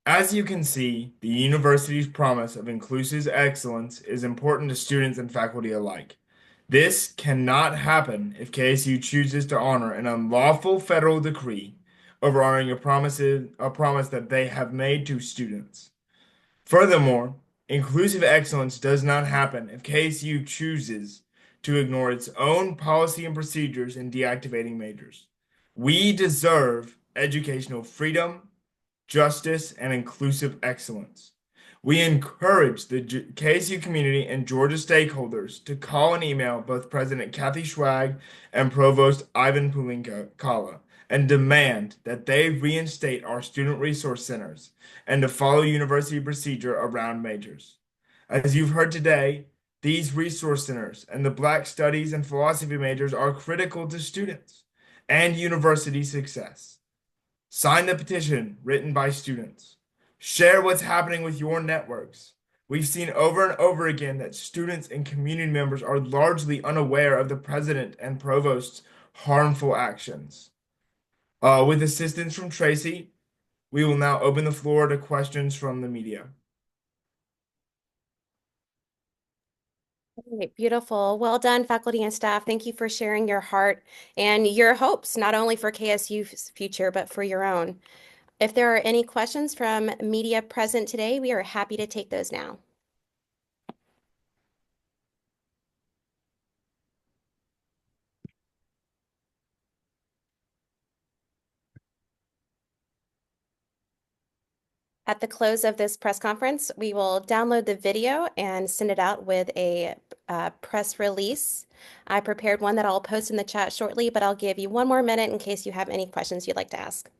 As you can see, the university's promise of inclusive excellence is important to students and faculty alike. This cannot happen if KSU chooses to honor an unlawful federal decree over honoring a promise that they have made to students. Furthermore, inclusive excellence does not happen if KSU chooses to ignore its own policy and procedures in deactivating majors. We deserve educational freedom, justice, and inclusive excellence. We encourage the KSU community and Georgia stakeholders to call and email both President Kathy Schwag and Provost Ivan Pulinkala and demand that they reinstate our student resource centers and to follow university procedure around majors. As you've heard today, these resource centers and the Black Studies and philosophy majors are critical to students and university success. Sign the petition written by students. Share what's happening with your networks. We've seen over and over again that students and community members are largely unaware of the president and provost's harmful actions. With assistance from Tracy, we will now open the floor to questions from the media. Okay, beautiful. Well done, faculty and staff. Thank you for sharing your heart and your hopes, not only for KSU's future, but for your own. If there are any questions from media present today, we are happy to take those now. At the close of this press conference, we will download the video and send it out with a press release. I prepared one that I'll post in the chat shortly, but I'll give you one more minute in case you have any questions you'd like to ask.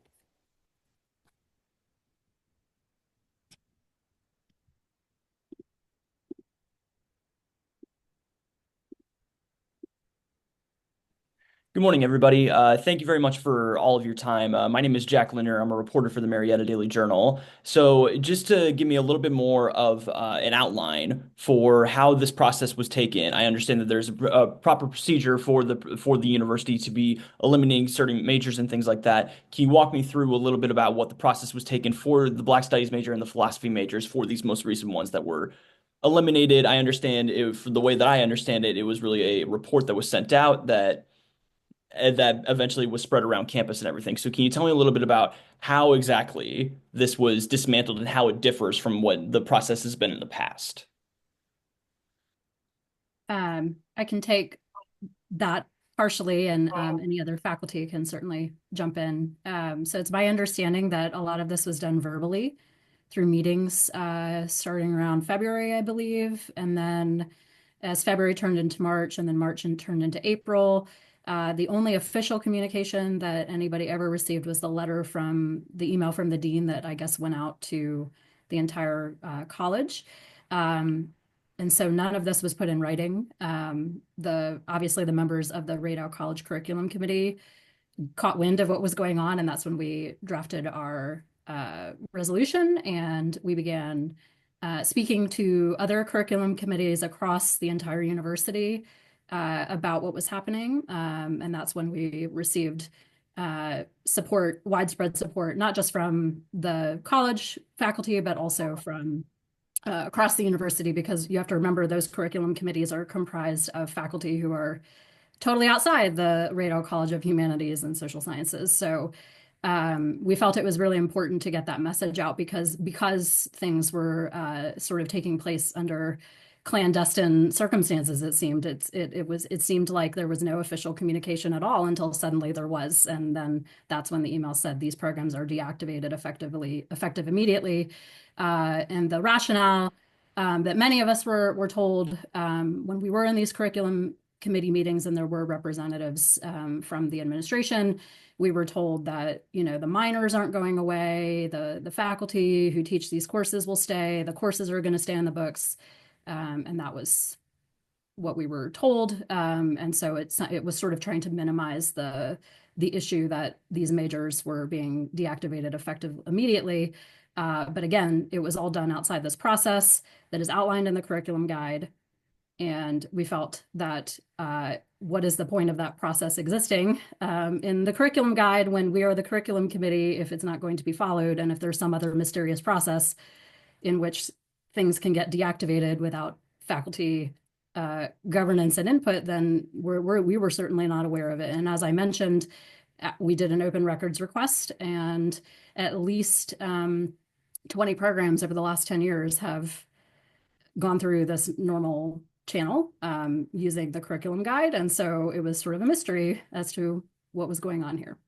Good morning, everybody. Thank you very much for all of your time. My name is Jack Linder. I'm a reporter for the Marietta Daily Journal. So, just to give me a little bit more of an outline for how this process was taken, I understand that there's a proper procedure for the university to be eliminating certain majors and things like that. Can you walk me through a little bit about what the process was taken for the Black Studies major and the philosophy majors for these most recent ones that were eliminated? I understand the way that I understand it, it was really a report that was sent out that eventually was spread around campus and everything. So can you tell me a little bit about how exactly this was dismantled and how it differs from what the process has been in the past? I can take that partially, and any other faculty can certainly jump in. So it's my understanding that a lot of this was done verbally through meetings starting around February, I believe. And then as February turned into March and then March turned into April, the only official communication that anybody ever received was the email from the dean that I guess went out to the entire college. And so none of this was put in writing. Obviously the members of the Radau College Curriculum Committee caught wind of what was going on, and that's when we drafted our resolution, and we began speaking to other curriculum committees across the entire university about what was happening. And that's when we received widespread support, not just from the college faculty, but also from across the university, because you have to remember those curriculum committees are comprised of faculty who are totally outside the Radau College of Humanities and Social Sciences. So we felt it was really important to get that message out because things were sort of taking place under clandestine circumstances. It seemed like there was no official communication at all until suddenly there was, and then that's when the email said these programs are deactivated effective immediately. And the rationale that many of us were told when we were in these curriculum committee meetings and there were representatives from the administration, we were told that, the minors aren't going away, the faculty who teach these courses will stay, the courses are going to stay in the books. And that was what we were told. And so it was sort of trying to minimize the issue that these majors were being deactivated effective immediately. But again, it was all done outside this process that is outlined in the curriculum guide. And we felt that what is the point of that process existing in the curriculum guide when we are the curriculum committee if it's not going to be followed, and if there's some other mysterious process in which things can get deactivated without faculty governance and input, then we were certainly not aware of it. And as I mentioned, we did an open records request, and at least 20 programs over the last 10 years have gone through this normal channel using the curriculum guide. And so it was sort of a mystery as to what was going on here.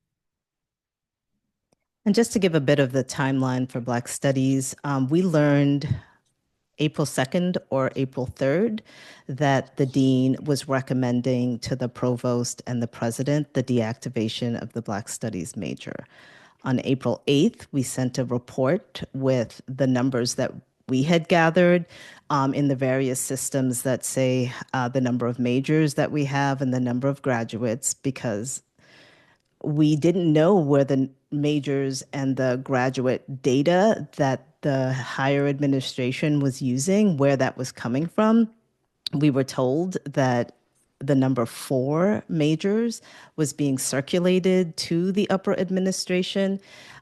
And just to give a bit of the timeline for Black Studies, we learned April 2nd or April 3rd that the dean was recommending to the provost and the president the deactivation of the Black Studies major. On April 8th, we sent a report with the numbers that we had gathered in the various systems that say the number of majors that we have and the number of graduates, because we didn't know where the majors and the graduate data that the higher administration was using, where that was coming from. We were told that the number 4 majors was being circulated to the upper administration.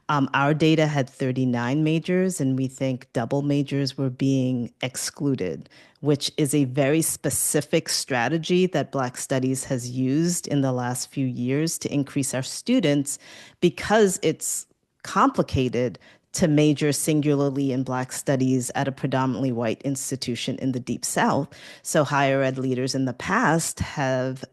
Our data had 39 majors, and we think double majors were being excluded, which is a very specific strategy that Black Studies has used in the last few years to increase our students, because it's complicated to major singularly in Black Studies at a predominantly white institution in the Deep South. So higher ed leaders in the past have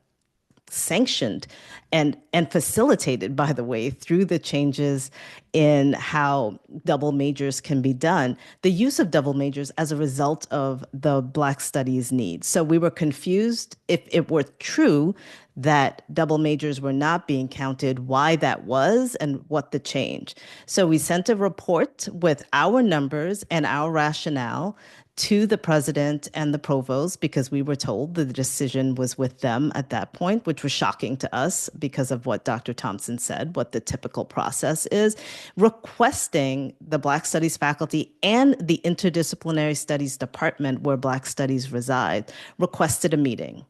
sanctioned and facilitated, by the way, through the changes in how double majors can be done, the use of double majors as a result of the Black Studies needs. So we were confused if it were true that double majors were not being counted, why that was and what the change. So we sent a report with our numbers and our rationale to the president and the provost, because we were told the decision was with them at that point, which was shocking to us because of what Dr. Thompson said, what the typical process is, requesting the Black Studies faculty and the Interdisciplinary Studies Department, where Black Studies reside, requested a meeting.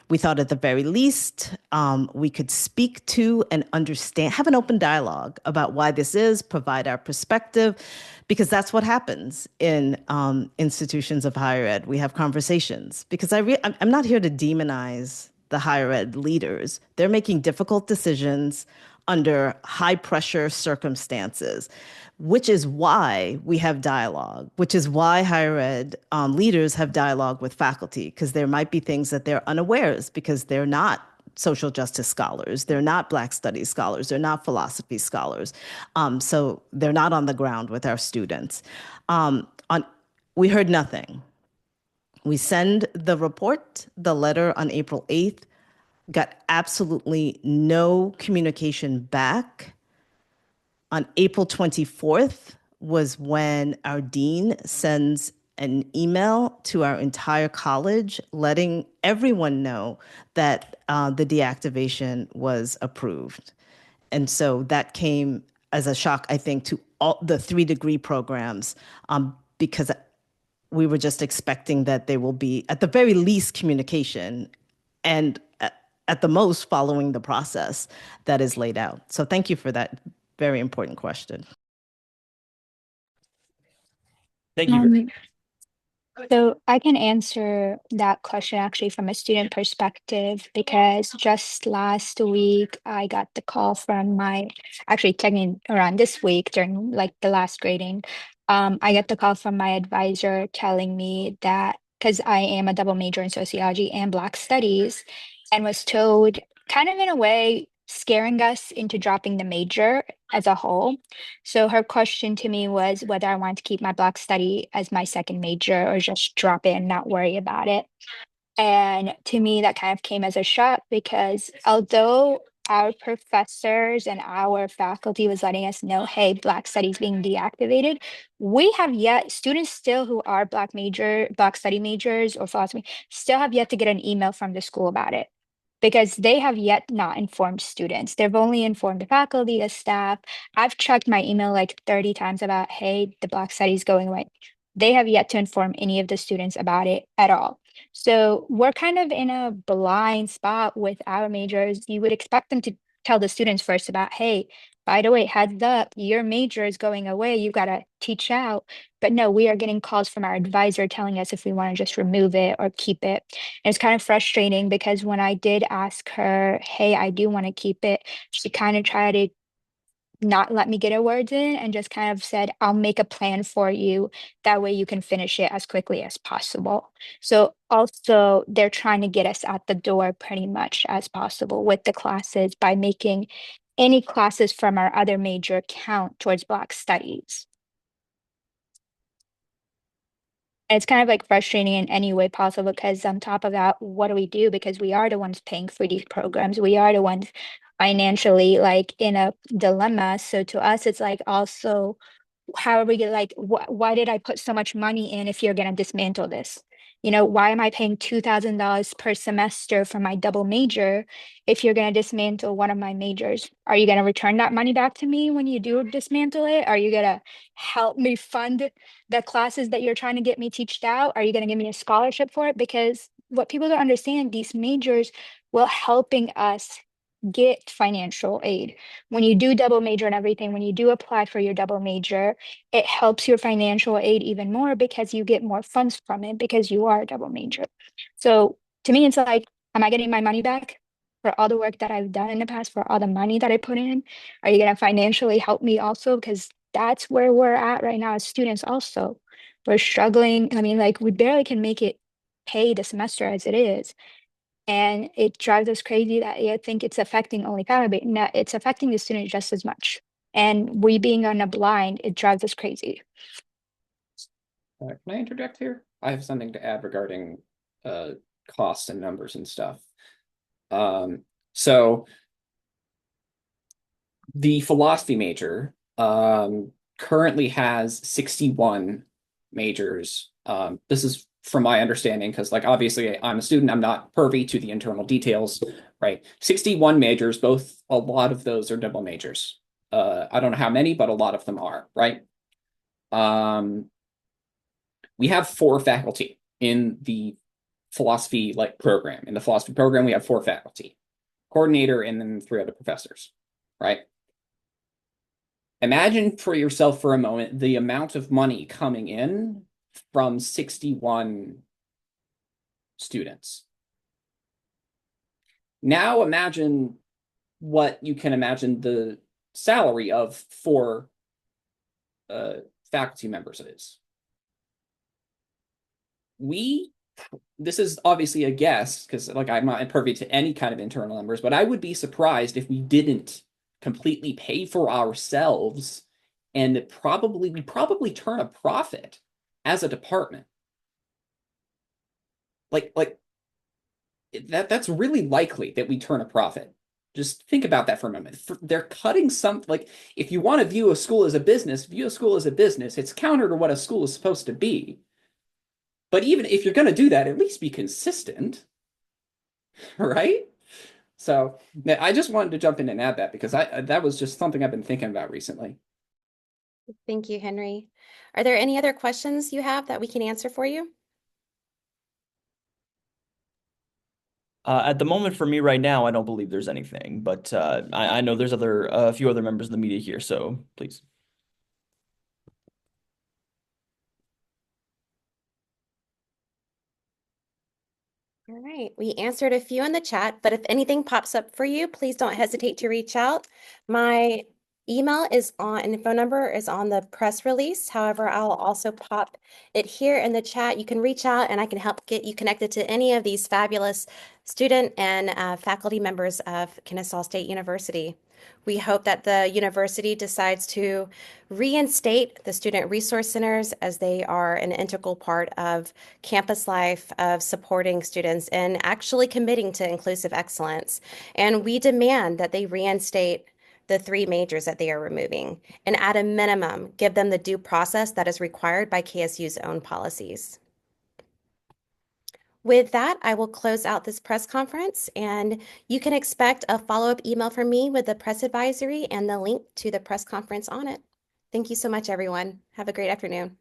We thought at the very least we could speak to and understand, have an open dialogue about why this is, provide our perspective, because that's what happens in institutions of higher ed. We have conversations, because I'm not here to demonize the higher ed leaders. They're making difficult decisions under high pressure circumstances, which is why we have dialogue, which is why higher ed leaders have dialogue with faculty, because there might be things that they're unawares, because they're not social justice scholars, they're not Black Studies scholars, they're not philosophy scholars. So they're not on the ground with our students. We heard nothing. We send the report, the letter on April 8th, got absolutely no communication back. On April 24th was when our dean sends an email to our entire college letting everyone know that the deactivation was approved. And so that came as a shock, I think, to all the 3-degree programs, because we were just expecting that there will be, at the very least, communication, and at the most, following the process that is laid out. So thank you for that very important question. Thank you. So I can answer that question actually from a student perspective, because just last week I got the call from actually checking around this week during like the last grading. I got the call from my advisor telling me that, because I am a double major in sociology and Black Studies, and was told, kind of in a way, scaring us into dropping the major as a whole. So her question to me was whether I wanted to keep my Black Study as my second major or just drop it and not worry about it. And to me, that kind of came as a shock, because although our professors and our faculty was letting us know, hey, Black Studies being deactivated, we have yet, students still who are Black Study majors or philosophy, still have yet to get an email from the school about it, because they have yet not informed students. They've only informed the faculty, the staff. I've checked my email like 30 times about, hey, the Black Studies going away. They have yet to inform any of the students about it at all. So we're kind of in a blind spot with our majors. You would expect them to tell the students first about, hey, by the way, heads up, your major is going away. You got to teach out. But no, we are getting calls from our advisor telling us if we want to just remove it or keep it. And it's kind of frustrating because when I did ask her, hey, I do want to keep it, she kind of tried to not let me get a words in and just kind of said, I'll make a plan for you. That way you can finish it as quickly as possible. So also they're trying to get us at the door pretty much as possible with the classes by making any classes from our other major count towards Black studies. And it's kind of like frustrating in any way possible because on top of that, what do we do? Because we are the ones paying for these programs. We are the ones financially like in a dilemma. So to us, it's like also how are we gonna like why did I put so much money in if you're gonna dismantle this? You know, why am I paying $2,000 per semester for my double major if you're gonna dismantle one of my majors? Are you gonna return that money back to me when you do dismantle it? Are you gonna help me fund the classes that you're trying to get me teached out? Are you gonna give me a scholarship for it? Because what people don't understand, these majors will helping us get financial aid. When you do double major and everything, when you do apply for your double major, it helps your financial aid even more because you get more funds from it because you are a double major. So to me, it's like, am I getting my money back for all the work that I've done in the past, for all the money that I put in? Are you going to financially help me also? Because that's where we're at right now as students also. We're struggling. I mean, like we barely can make it pay the semester as it is. And it drives us crazy that I think it's affecting only family, but no, it's affecting the student just as much. And we being on a blind, it drives us crazy. Can I interject here? I have something to add regarding costs and numbers and stuff. So the philosophy major currently has 61 majors. This is from my understanding, because like obviously I'm a student, I'm not privy to the internal details, right? 61 majors, both a lot of those are double majors. I don't know how many, but a lot of them are, right? We have 4 faculty in the philosophy like program. In the philosophy program, we have 4 faculty, coordinator, and then 3 other professors, right? Imagine for yourself for a moment the amount of money coming in from 61 students. Now imagine what you can imagine the salary of 4 faculty members is. This is obviously a guess because like I'm not privy to any kind of internal numbers, but I would be surprised if we didn't completely pay for ourselves and we probably turn a profit as a department. Like that's really likely that we turn a profit. Just think about that for a moment. They're cutting some, like if you want to view a school as a business, view a school as a business. It's counter to what a school is supposed to be. But even if you're going to do that, at least be consistent, right? So I just wanted to jump in and add that because that was just something I've been thinking about recently. Thank you, Henry. Are there any other questions you have that we can answer for you? At the moment, for me right now, I don't believe there's anything, but I know there's a few other members of the media here, so please. All right, we answered a few in the chat, but if anything pops up for you, please don't hesitate to reach out. My email is on and phone number is on the press release. However, I'll also pop it here in the chat. You can reach out and I can help get you connected to any of these fabulous student and faculty members of Kennesaw State University. We hope that the university decides to reinstate the student resource centers as they are an integral part of campus life, of supporting students and actually committing to inclusive excellence. And we demand that they reinstate the 3 majors that they are removing and at a minimum, give them the due process that is required by KSU's own policies. With that, I will close out this press conference and you can expect a follow-up email from me with the press advisory and the link to the press conference on it. Thank you so much, everyone. Have a great afternoon.